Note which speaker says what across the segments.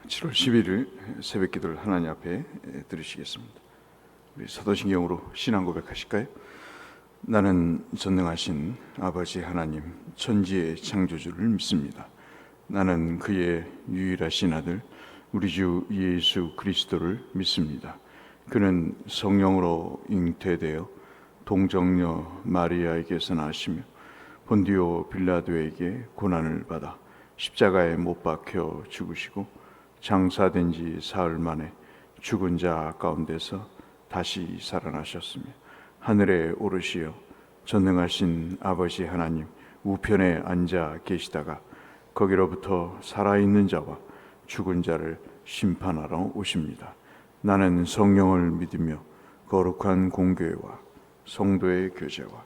Speaker 1: 7월 11일 새벽 기도를 하나님 앞에 드리시겠습니다. 우리 사도신경으로 신앙 고백하실까요? 나는 전능하신 아버지 하나님 천지의 창조주를 믿습니다. 나는 그의 유일하신 아들 우리 주 예수 그리스도를 믿습니다. 그는 성령으로 잉태되어 동정녀 마리아에게서 나시며 본디오 빌라도에게 고난을 받아 십자가에 못 박혀 죽으시고 장사된 지 사흘 만에 죽은 자 가운데서 다시 살아나셨으며 하늘에 오르시어 전능하신 아버지 하나님 우편에 앉아 계시다가 거기로부터 살아있는 자와 죽은 자를 심판하러 오십니다. 나는 성령을 믿으며 거룩한 공교회와 성도의 교제와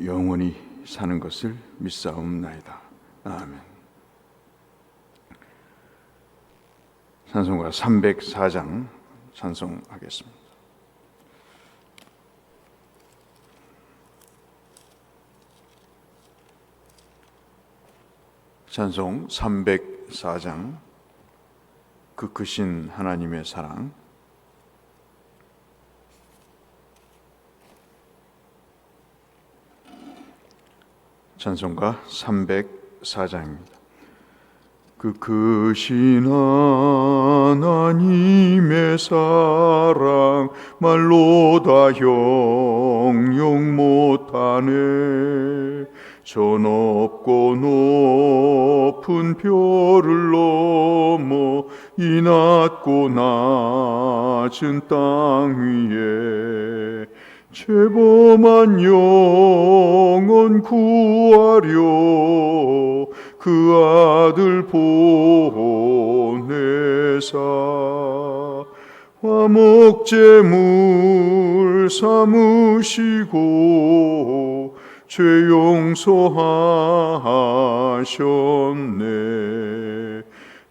Speaker 1: 영원히 사는 것을 믿사옵나이다. 아멘. 찬송가 304장 찬송하겠습니다. 찬송 304장 그 크신 하나님의 사랑. 찬송가 304장입니다. 그 크신 하나님의 사랑 말로 다 형용 못하네. 저 높고 높은 별을 넘어 이 낮고 낮은 땅 위에 죄범한 영혼 구하려 그 아들 보내사 화목제물 삼으시고 죄 용서하셨네.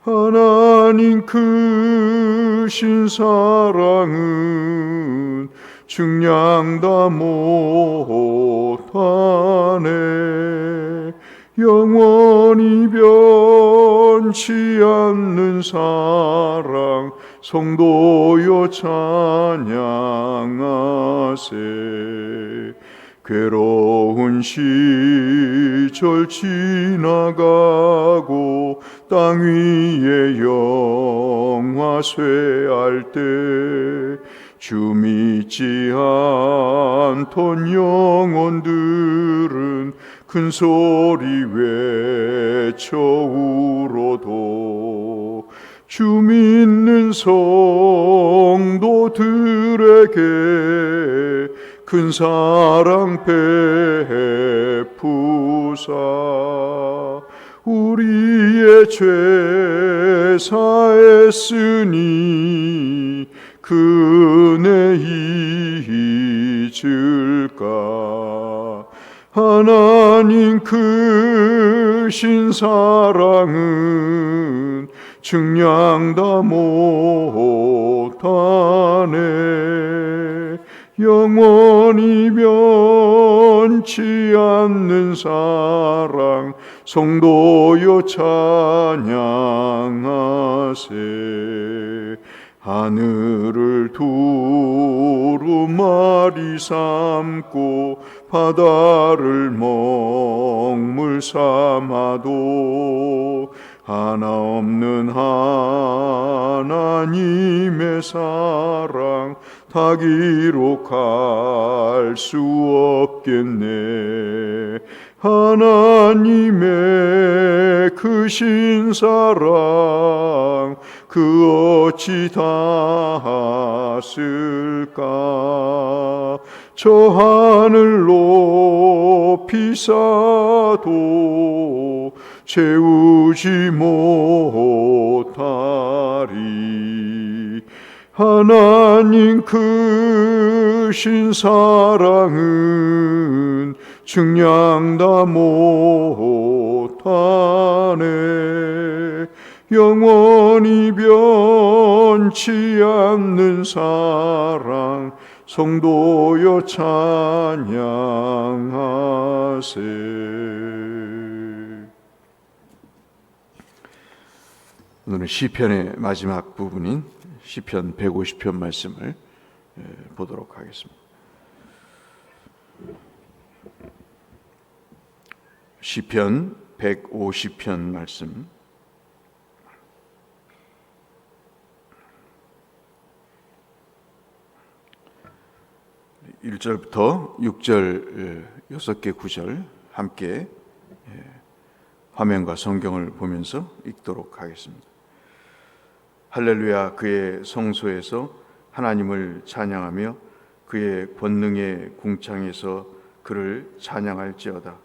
Speaker 1: 하나님 크신 사랑은 증량 다 못하네. 영원히 변치 않는 사랑 성도여 찬양하세. 괴로운 시절 지나가고 땅 위에 영화 쇠할 때 주 믿지 않던 영혼들은 큰 소리 외쳐 울어도 주 믿는 성도들에게 큰 사랑 베푸사 우리의 죄 사했으니 그 은혜 잊을까. 하나님 크신 사랑은 증량 다 못하네. 영원히 변치 않는 사랑 성도여 찬양하세. 하늘을 두루마리 삼고 바다를 먹물 삼아도 하나 없는 하나님의 사랑 다 기록할 수 없겠네. 하나님의 크신 사랑 그 어찌 닿았을까. 저 하늘 높이 쌓아도 채우지 못하리. 하나님 크신 사랑은 증량 다 못하네. 영원히 변치 않는 사랑 성도여 찬양하세. 오늘은 시편의 마지막 부분인 시편 150편 말씀을 보도록 하겠습니다. 시편 150편 말씀 1절부터 6절 6개 구절 함께 화면과 성경을 보면서 읽도록 하겠습니다. 할렐루야. 그의 성소에서 하나님을 찬양하며 그의 권능의 궁창에서 그를 찬양할지어다.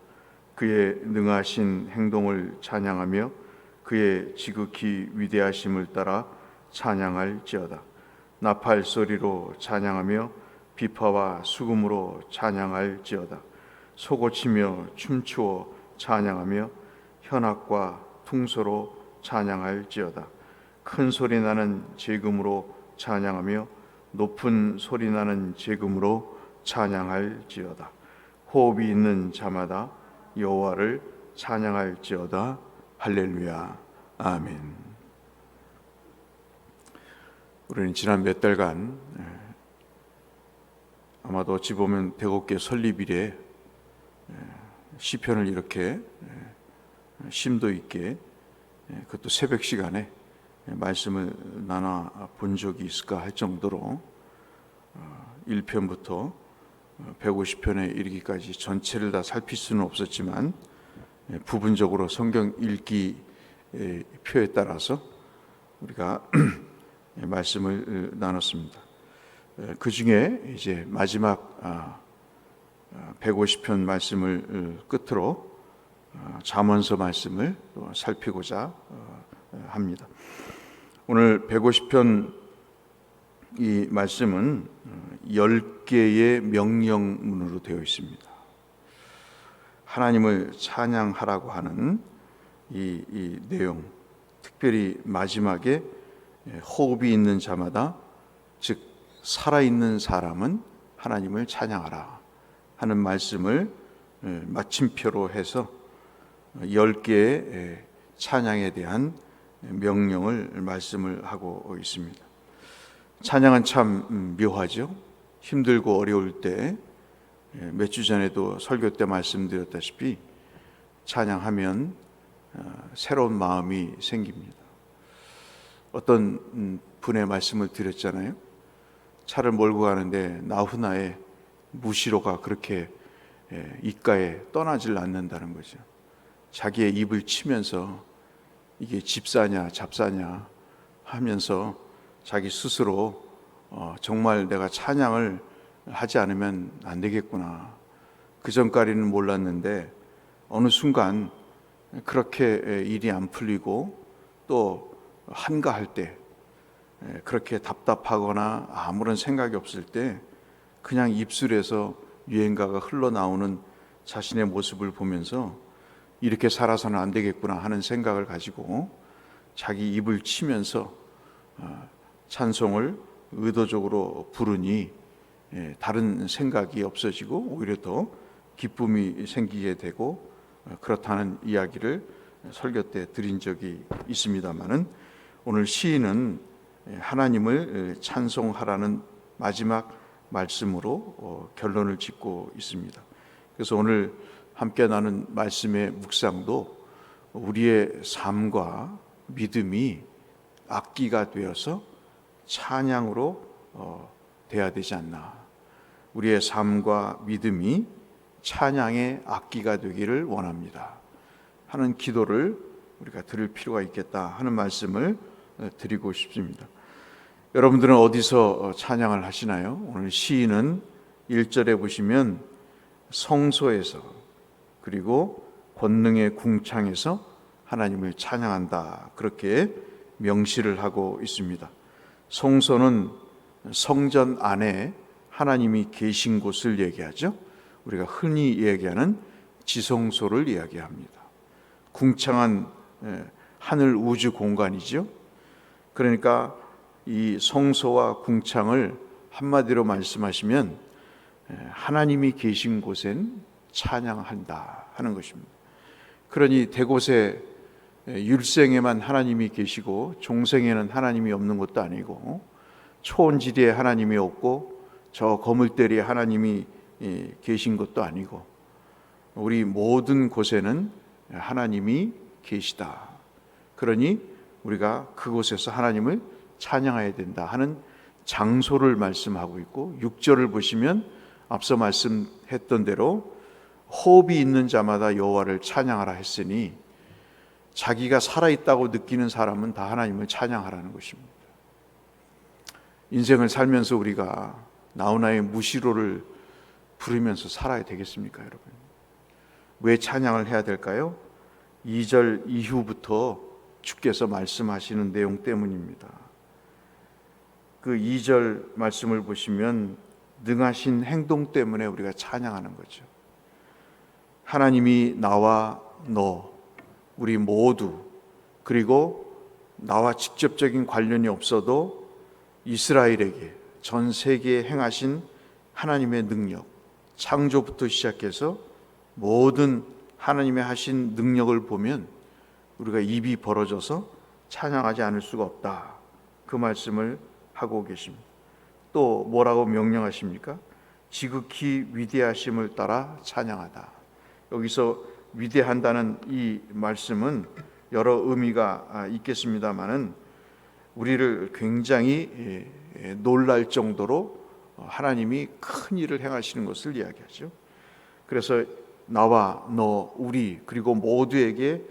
Speaker 1: 그의 능하신 행동을 찬양하며 그의 지극히 위대하심을 따라 찬양할지어다. 나팔 소리로 찬양하며 비파와 수금으로 찬양할지어다. 소고치며 춤추어 찬양하며 현악과 퉁소로 찬양할지어다. 큰 소리 나는 제금으로 찬양하며 높은 소리 나는 제금으로 찬양할지어다. 호흡이 있는 자마다 여호와를 찬양할지어다. 할렐루야. 아멘. 우리는 지난 몇 달간 아마도 어찌 보면 대곡교 설립일에 시편을 이렇게 심도 있게 그것도 새벽 시간에 말씀을 나눠 본 적이 있을까 할 정도로 1편부터 150편에 이르기까지 전체를 다 살필 수는 없었지만 부분적으로 성경 읽기 표에 따라서 우리가 말씀을 나눴습니다. 그 중에 이제 마지막 150편 말씀을 끝으로 잠언서 말씀을 또 살피고자 합니다. 오늘 150편 이 말씀은 10개의 명령문으로 되어 있습니다. 하나님을 찬양하라고 하는 이 내용, 특별히 마지막에 호흡이 있는 자마다, 즉 살아있는 사람은 하나님을 찬양하라 하는 말씀을 마침표로 해서 10개의 찬양에 대한 명령을 말씀을 하고 있습니다. 찬양은 참 묘하죠. 힘들고 어려울 때, 몇 주 전에도 설교 때 말씀드렸다시피 찬양하면 새로운 마음이 생깁니다. 어떤 분의 말씀을 드렸잖아요. 차를 몰고 가는데 나훈아의 무시로가 그렇게 입가에 떠나질 않는다는 거죠. 자기의 입을 치면서 이게 집사냐 잡사냐 하면서 자기 스스로 정말 내가 찬양을 하지 않으면 안 되겠구나. 그 전까지는 몰랐는데 어느 순간 그렇게 일이 안 풀리고 또 한가할 때, 그렇게 답답하거나 아무런 생각이 없을 때 그냥 입술에서 유행가가 흘러나오는 자신의 모습을 보면서 이렇게 살아서는 안 되겠구나 하는 생각을 가지고 자기 입을 치면서 찬송을 의도적으로 부르니 다른 생각이 없어지고 오히려 더 기쁨이 생기게 되고 그렇다는 이야기를 설교 때 드린 적이 있습니다마는, 오늘 시인은 하나님을 찬송하라는 마지막 말씀으로 결론을 짓고 있습니다. 그래서 오늘 함께 나눈 말씀의 묵상도 우리의 삶과 믿음이 악기가 되어서 찬양으로 돼야 되지 않나. 우리의 삶과 믿음이 찬양의 악기가 되기를 원합니다 하는 기도를 우리가 드릴 필요가 있겠다 하는 말씀을 드리고 싶습니다. 여러분들은 어디서 찬양을 하시나요? 오늘 시인은 1절에 보시면 성소에서, 그리고 권능의 궁창에서 하나님을 찬양한다, 그렇게 명시를 하고 있습니다. 성소는 성전 안에 하나님이 계신 곳을 얘기하죠. 우리가 흔히 얘기하는 지성소를 이야기합니다. 궁창한 하늘 우주 공간이죠. 그러니까 이 성소와 궁창을 한마디로 말씀하시면 하나님이 계신 곳엔 찬양한다 하는 것입니다. 그러니 대곳에 율생에만 하나님이 계시고 종생에는 하나님이 없는 것도 아니고 초원지대에 하나님이 없고 저 거물대리에 하나님이 계신 것도 아니고 우리 모든 곳에는 하나님이 계시다. 그러니 우리가 그곳에서 하나님을 찬양해야 된다 하는 장소를 말씀하고 있고, 6절을 보시면 앞서 말씀했던 대로 호흡이 있는 자마다 여호와를 찬양하라 했으니 자기가 살아있다고 느끼는 사람은 다 하나님을 찬양하라는 것입니다. 인생을 살면서 우리가 나훈아의 무시로를 부르면서 살아야 되겠습니까, 여러분? 왜 찬양을 해야 될까요? 2절 이후부터 주께서 말씀하시는 내용 때문입니다. 그 2절 말씀을 보시면 능하신 행동 때문에 우리가 찬양하는 거죠. 하나님이 나와 너, 우리 모두, 그리고 나와 직접적인 관련이 없어도 이스라엘에게, 전 세계에 행하신 하나님의 능력, 창조부터 시작해서 모든 하나님의 하신 능력을 보면 우리가 입이 벌어져서 찬양하지 않을 수가 없다. 그 말씀을 하고 계십니다. 또 뭐라고 명령하십니까? 지극히 위대하심을 따라 찬양하다. 여기서 위대한다는 이 말씀은 여러 의미가 있겠습니다마는 우리를 굉장히 놀랄 정도로 하나님이 큰 일을 행하시는 것을 이야기하죠. 그래서 나와 너, 우리, 그리고 모두에게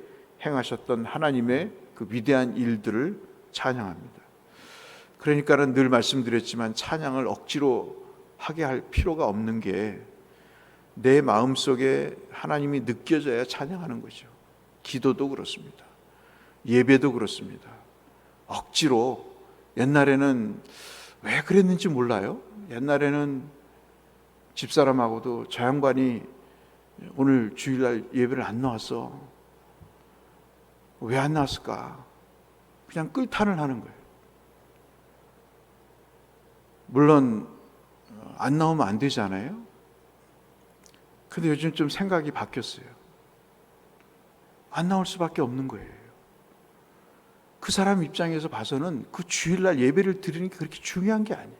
Speaker 1: 행하셨던 하나님의 그 위대한 일들을 찬양합니다. 그러니까는 늘 말씀드렸지만 찬양을 억지로 하게 할 필요가 없는 게 내 마음속에 하나님이 느껴져야 찬양하는 거죠. 기도도 그렇습니다. 예배도 그렇습니다. 억지로, 옛날에는 왜 그랬는지 몰라요. 옛날에는 집사람하고도 저 양반이 오늘 주일날 예배를 안 나왔어. 왜 안 나왔을까? 그냥 끌탄을 하는 거예요. 물론 안 나오면 안 되잖아요. 근데 요즘 좀 생각이 바뀌었어요. 안 나올 수밖에 없는 거예요. 그 사람 입장에서 봐서는 그 주일날 예배를 드리는 게 그렇게 중요한 게 아니에요.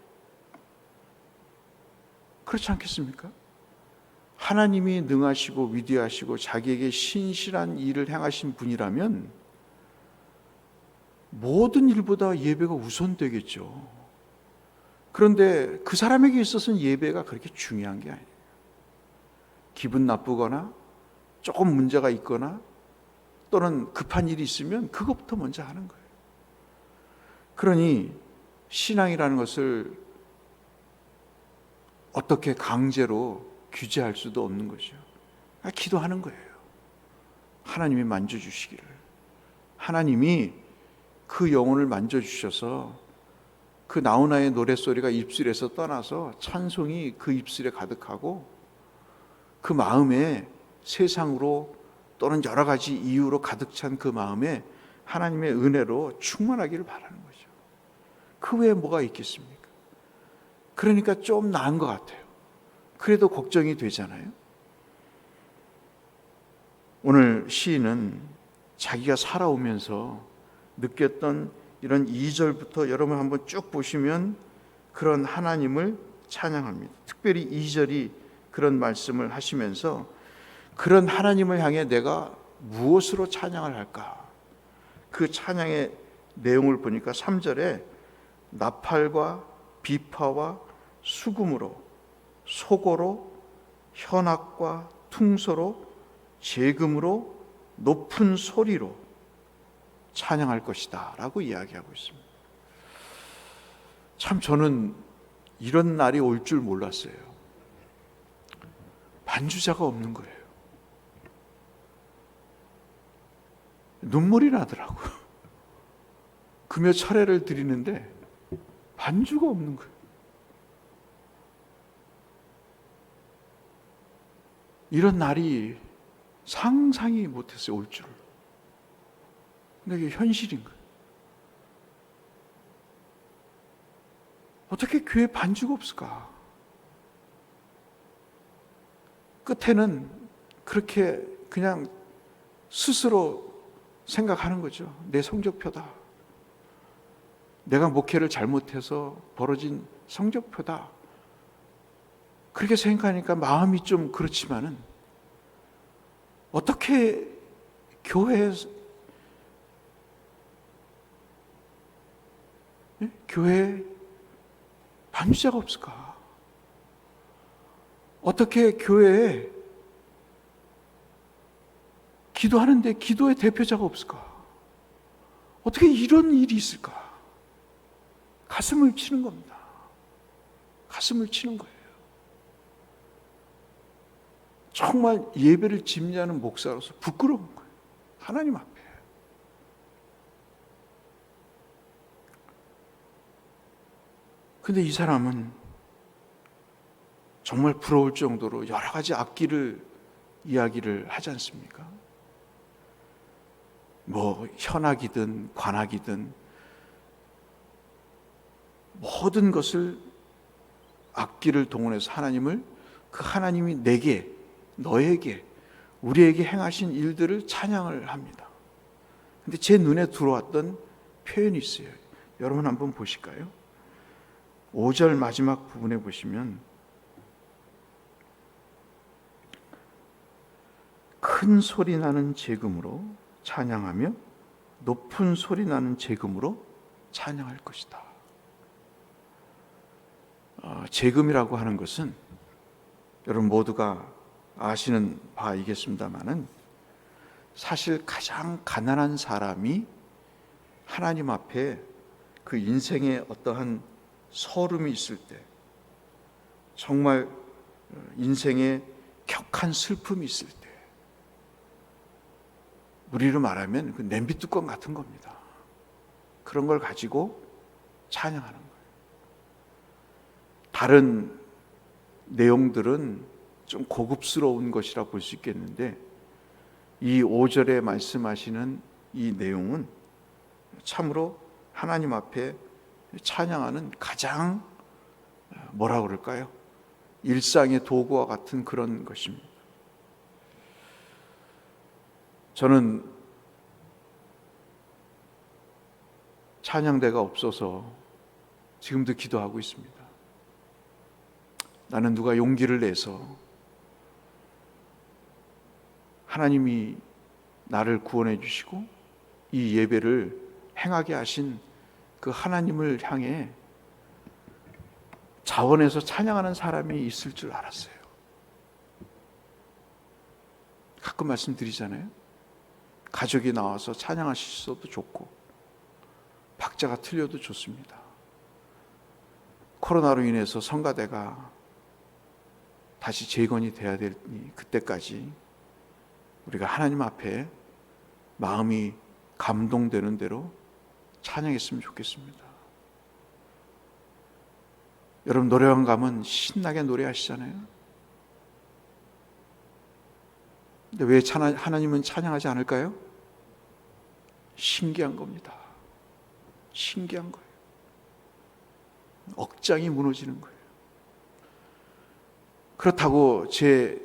Speaker 1: 그렇지 않겠습니까? 하나님이 능하시고 위대하시고 자기에게 신실한 일을 행하신 분이라면 모든 일보다 예배가 우선되겠죠. 그런데 그 사람에게 있어서는 예배가 그렇게 중요한 게 아니에요. 기분 나쁘거나 조금 문제가 있거나 또는 급한 일이 있으면 그것부터 먼저 하는 거예요. 그러니 신앙이라는 것을 어떻게 강제로 규제할 수도 없는 거죠. 기도하는 거예요. 하나님이 만져주시기를. 하나님이 그 영혼을 만져주셔서 그 나훈아의 노랫소리가 입술에서 떠나서 찬송이 그 입술에 가득하고 그 마음에 세상으로 또는 여러 가지 이유로 가득 찬 그 마음에 하나님의 은혜로 충만하기를 바라는 거죠. 그 외에 뭐가 있겠습니까? 그러니까 좀 나은 것 같아요. 그래도 걱정이 되잖아요. 오늘 시인은 자기가 살아오면서 느꼈던 이런 2절부터 여러분 한번 쭉 보시면 그런 하나님을 찬양합니다. 특별히 2절이 그런 말씀을 하시면서 그런 하나님을 향해 내가 무엇으로 찬양을 할까? 그 찬양의 내용을 보니까 3절에 나팔과 비파와 수금으로, 소고로, 현악과 퉁소로, 제금으로, 높은 소리로 찬양할 것이다 라고 이야기하고 있습니다. 참 저는 이런 날이 올 줄 몰랐어요. 반주자가 없는 거예요. 눈물이 나더라고요. 금요 철회를 드리는데 반주가 없는 거예요. 이런 날이 상상이 못했어요, 올 줄. 근데 이게 현실인 거예요. 어떻게 교회에 반주가 없을까? 끝에는 그렇게 그냥 스스로 생각하는 거죠. 내 성적표다. 내가 목회를 잘못해서 벌어진 성적표다. 그렇게 생각하니까 마음이 좀 그렇지만은 어떻게 교회에 반주자가 없을까? 어떻게 교회에 기도하는데 기도의 대표자가 없을까? 어떻게 이런 일이 있을까? 가슴을 치는 겁니다. 가슴을 치는 거예요. 정말 예배를 집례하는 목사로서 부끄러운 거예요. 하나님 앞에. 근데 이 사람은 정말 부러울 정도로 여러 가지 악기를 이야기를 하지 않습니까? 뭐 현악이든 관악이든 모든 것을 악기를 동원해서 하나님을, 그 하나님이 내게, 너에게, 우리에게 행하신 일들을 찬양을 합니다. 근데 제 눈에 들어왔던 표현이 있어요. 여러분 한번 보실까요? 5절 마지막 부분에 보시면 큰 소리 나는 재금으로 찬양하며 높은 소리 나는 재금으로 찬양할 것이다. 재금이라고 하는 것은 여러분 모두가 아시는 바이겠습니다마는 사실 가장 가난한 사람이 하나님 앞에 그 인생에 어떠한 서름이 있을 때, 정말 인생에 격한 슬픔이 있을 때, 우리로 말하면 그 냄비 뚜껑 같은 겁니다. 그런 걸 가지고 찬양하는 거예요. 다른 내용들은 좀 고급스러운 것이라 볼 수 있겠는데, 이 5절에 말씀하시는 이 내용은 참으로 하나님 앞에 찬양하는 가장 뭐라 그럴까요? 일상의 도구와 같은 그런 것입니다. 저는 찬양대가 없어서 지금도 기도하고 있습니다. 나는 누가 용기를 내서 하나님이 나를 구원해 주시고 이 예배를 행하게 하신 그 하나님을 향해 자원해서 찬양하는 사람이 있을 줄 알았어요. 가끔 말씀드리잖아요. 가족이 나와서 찬양하셔도 좋고 박자가 틀려도 좋습니다. 코로나로 인해서 성가대가 다시 재건이 돼야 되니 그때까지 우리가 하나님 앞에 마음이 감동되는 대로 찬양했으면 좋겠습니다. 여러분 노래방 가면 신나게 노래하시잖아요. 근데 왜 하나님은 찬양하지 않을까요? 신기한 겁니다. 신기한 거예요. 억장이 무너지는 거예요. 그렇다고 제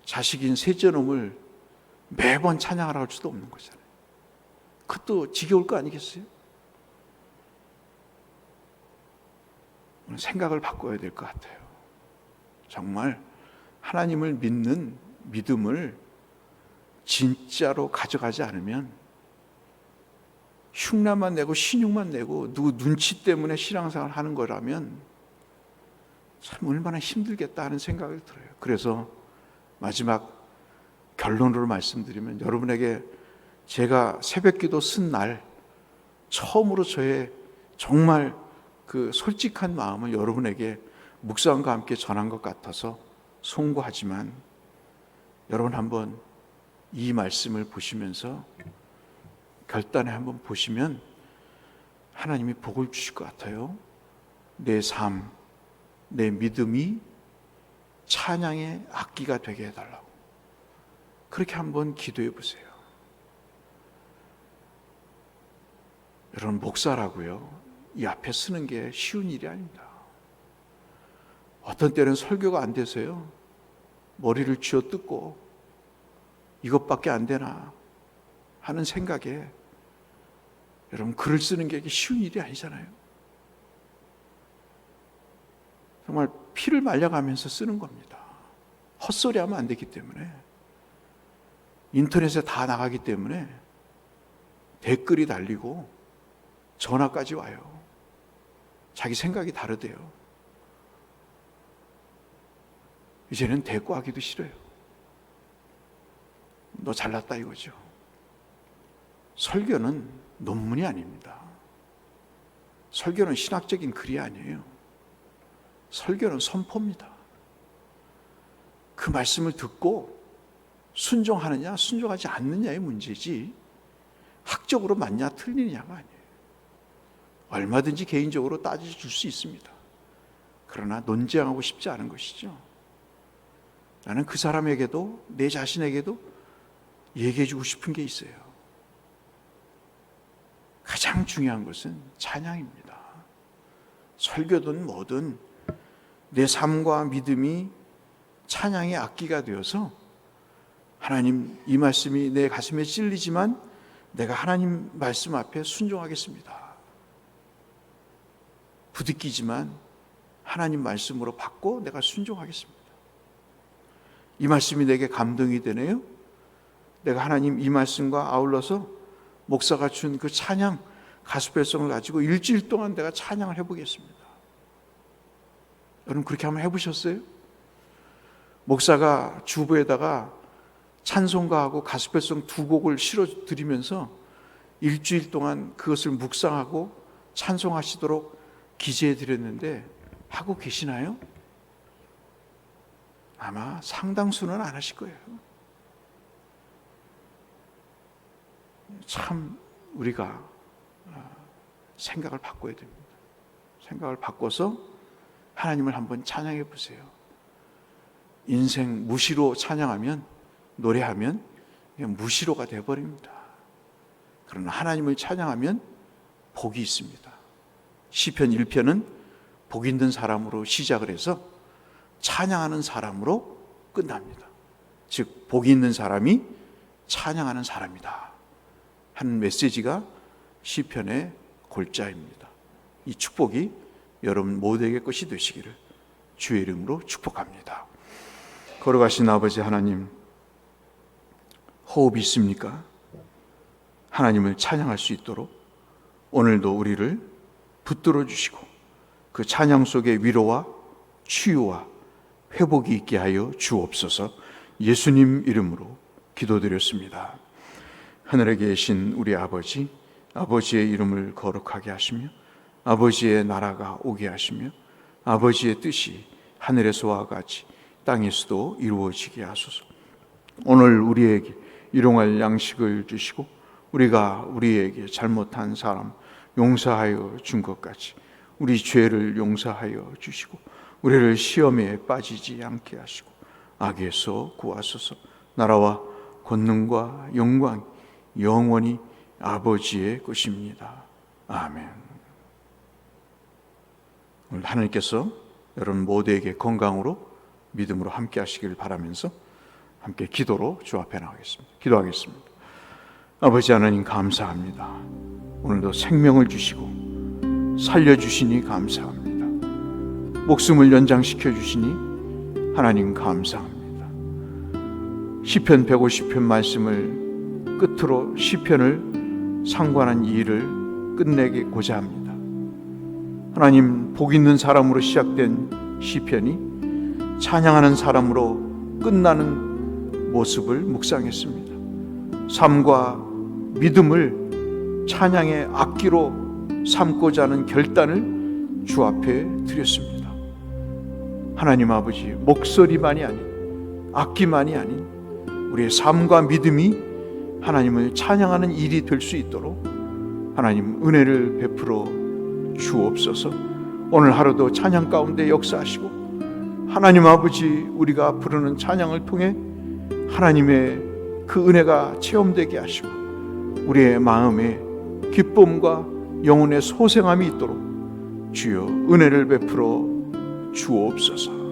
Speaker 1: 자식인 셋째 놈을 매번 찬양하라 할 수도 없는 거잖아요. 그것도 지겨울 거 아니겠어요? 생각을 바꿔야 될 것 같아요. 정말 하나님을 믿는 믿음을 진짜로 가져가지 않으면 흉내만 내고 신용만 내고 누구 눈치 때문에 신앙생활 하는 거라면 참 얼마나 힘들겠다 하는 생각이 들어요. 그래서 마지막 결론으로 말씀드리면 여러분에게 제가 새벽기도 쓴 날 처음으로 저의 정말 그 솔직한 마음을 여러분에게 묵상과 함께 전한 것 같아서 송구하지만 여러분 한번 이 말씀을 보시면서 결단에 한번 보시면 하나님이 복을 주실 것 같아요. 내 삶, 내 믿음이 찬양의 악기가 되게 해달라고 그렇게 한번 기도해 보세요. 여러분 목사라고요 이 앞에 쓰는 게 쉬운 일이 아닙니다. 어떤 때는 설교가 안 돼서요 머리를 쥐어뜯고 이것밖에 안 되나 하는 생각에 여러분 글을 쓰는 게 쉬운 일이 아니잖아요. 정말 피를 말려가면서 쓰는 겁니다. 헛소리하면 안 되기 때문에, 인터넷에 다 나가기 때문에 댓글이 달리고 전화까지 와요. 자기 생각이 다르대요. 이제는 대꾸하기도 싫어요. 너 잘났다 이거죠. 설교는 논문이 아닙니다. 설교는 신학적인 글이 아니에요. 설교는 선포입니다. 그 말씀을 듣고 순종하느냐 순종하지 않느냐의 문제지 학적으로 맞냐 틀리냐가 아니에요. 얼마든지 개인적으로 따져줄 수 있습니다. 그러나 논쟁하고 싶지 않은 것이죠. 나는 그 사람에게도 내 자신에게도 얘기해주고 싶은 게 있어요. 가장 중요한 것은 찬양입니다. 설교든 뭐든 내 삶과 믿음이 찬양의 악기가 되어서 하나님, 이 말씀이 내 가슴에 찔리지만 내가 하나님 말씀 앞에 순종하겠습니다. 부딪히지만 하나님 말씀으로 받고 내가 순종하겠습니다. 이 말씀이 내게 감동이 되네요. 내가 하나님 이 말씀과 아울러서 목사가 준 그 찬양 가스펠성을 가지고 일주일 동안 내가 찬양을 해보겠습니다. 여러분 그렇게 한번 해보셨어요? 목사가 주보에다가 찬송가하고 가스펠성 두 곡을 실어드리면서 일주일 동안 그것을 묵상하고 찬송하시도록 기재해드렸는데 하고 계시나요? 아마 상당수는 안 하실 거예요. 참 우리가 생각을 바꿔야 됩니다. 생각을 바꿔서 하나님을 한번 찬양해 보세요. 인생 무시로 찬양하면, 노래하면 그냥 무시로가 되어버립니다. 그러나 하나님을 찬양하면 복이 있습니다. 시편 1편은 복 있는 사람으로 시작을 해서 찬양하는 사람으로 끝납니다. 즉 복이 있는 사람이 찬양하는 사람이다 하는 메시지가 시편의 골자입니다. 이 축복이 여러분 모두에게 것이 되시기를 주의 이름으로 축복합니다. 걸어가신 아버지 하나님, 호흡이 있습니까? 하나님을 찬양할 수 있도록 오늘도 우리를 붙들어 주시고 그 찬양 속에 위로와 치유와 회복이 있게 하여 주옵소서. 예수님 이름으로 기도드렸습니다. 하늘에 계신 우리 아버지, 아버지의 이름을 거룩하게 하시며 아버지의 나라가 오게 하시며 아버지의 뜻이 하늘에서와 같이 땅에서도 이루어지게 하소서. 오늘 우리에게 일용할 양식을 주시고 우리가 우리에게 잘못한 사람 용서하여 준 것 같이 우리 죄를 용서하여 주시고 우리를 시험에 빠지지 않게 하시고 악에서 구하소서. 나라와 권능과 영광 영원히 아버지의 것입니다. 아멘. 오늘 하나님께서 여러분 모두에게 건강으로 믿음으로 함께 하시길 바라면서 함께 기도로 주 앞에 나가겠습니다. 기도하겠습니다. 아버지 하나님 감사합니다. 오늘도 생명을 주시고 살려주시니 감사합니다. 목숨을 연장시켜 주시니 하나님 감사합니다. 시편 150편 말씀을 끝으로 시편을 상관한 이 일을 끝내고자 합니다. 하나님, 복 있는 사람으로 시작된 시편이 찬양하는 사람으로 끝나는 모습을 묵상했습니다. 삶과 믿음을 찬양의 악기로 삼고자 하는 결단을 주 앞에 드렸습니다. 하나님 아버지, 목소리만이 아닌, 악기만이 아닌 우리의 삶과 믿음이 하나님을 찬양하는 일이 될 수 있도록 하나님 은혜를 베풀어 주옵소서. 오늘 하루도 찬양 가운데 역사하시고 하나님 아버지, 우리가 부르는 찬양을 통해 하나님의 그 은혜가 체험되게 하시고 우리의 마음에 기쁨과 영혼의 소생함이 있도록 주여 은혜를 베풀어 주옵소서.